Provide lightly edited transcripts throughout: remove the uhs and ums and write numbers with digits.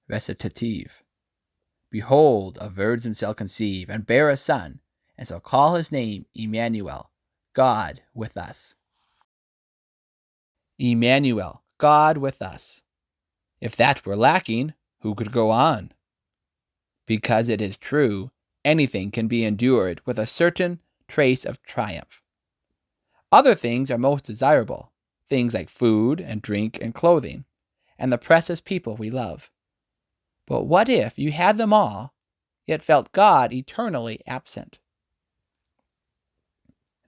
Recitative. Behold, a virgin shall conceive, and bear a son, and shall call his name Emmanuel, God with us. Emmanuel, God with us. If that were lacking, who could go on? Because it is true, anything can be endured with a certain trace of triumph. Other things are most desirable, things like food and drink and clothing, and the precious people we love. But what if you had them all, yet felt God eternally absent?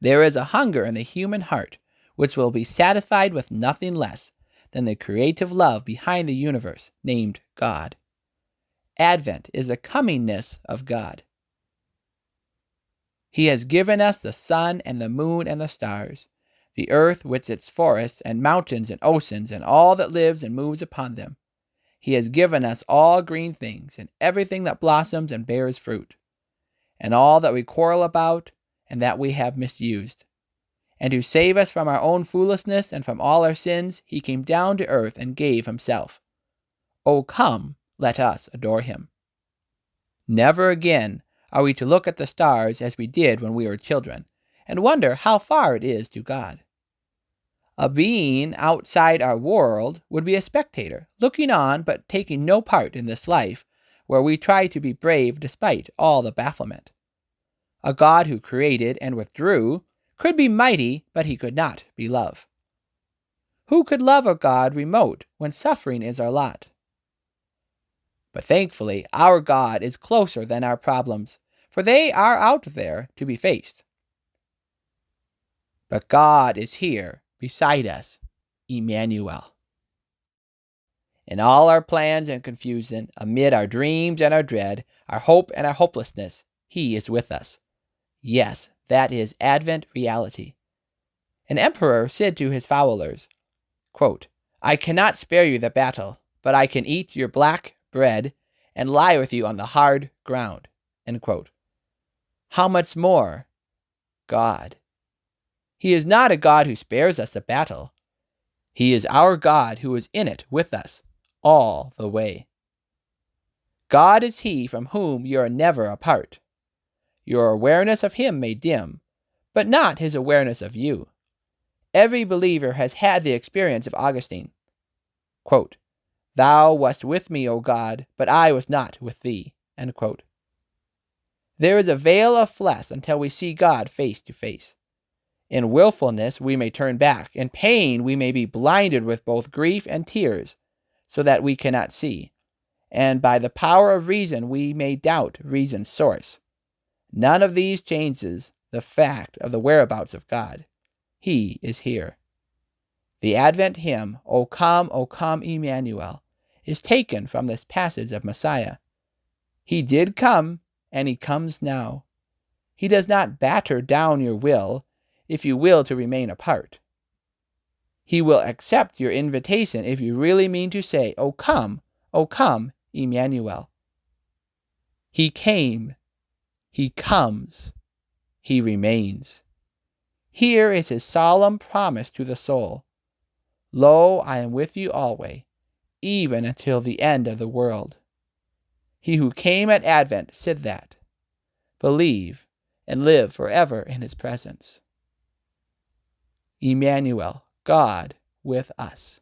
There is a hunger in the human heart which will be satisfied with nothing less than the creative love behind the universe named God. Advent is the comingness of God. He has given us the sun and the moon and the stars, the earth with its forests and mountains and oceans and all that lives and moves upon them. He has given us all green things and everything that blossoms and bears fruit, and all that we quarrel about and that we have misused. And to save us from our own foolishness and from all our sins, he came down to earth and gave himself. Oh, come, let us adore him. Never again are we to look at the stars as we did when we were children, and wonder how far it is to God. A being outside our world would be a spectator, looking on but taking no part in this life, where we try to be brave despite all the bafflement. A God who created and withdrew could be mighty, but he could not be love. Who could love a God remote when suffering is our lot? But thankfully, our God is closer than our problems, for they are out there to be faced. But God is here beside us, Emmanuel. In all our plans and confusion, amid our dreams and our dread, our hope and our hopelessness, he is with us. Yes, that is Advent reality. An emperor said to his followers, quote, I cannot spare you the battle, but I can eat your black bread and lie with you on the hard ground. End quote. How much more God? He is not a God who spares us a battle. He is our God who is in it with us all the way. God is he from whom you are never apart. Your awareness of him may dim, but not his awareness of you. Every believer has had the experience of Augustine. Quote, Thou wast with me, O God, but I was not with thee. End quote. There is a veil of flesh until we see God face to face. In willfulness we may turn back. In pain we may be blinded with both grief and tears, so that we cannot see. And by the power of reason we may doubt reason's source. None of these changes the fact of the whereabouts of God. He is here. The Advent hymn, O come, Emmanuel, is taken from this passage of Messiah. He did come, and he comes now. He does not batter down your will, if you will to remain apart. He will accept your invitation if you really mean to say, O come, Emmanuel. He came, he comes, he remains. Here is his solemn promise to the soul. Lo, I am with you always, even until the end of the world. He who came at Advent said that. Believe and live forever in his presence. Emmanuel, God with us.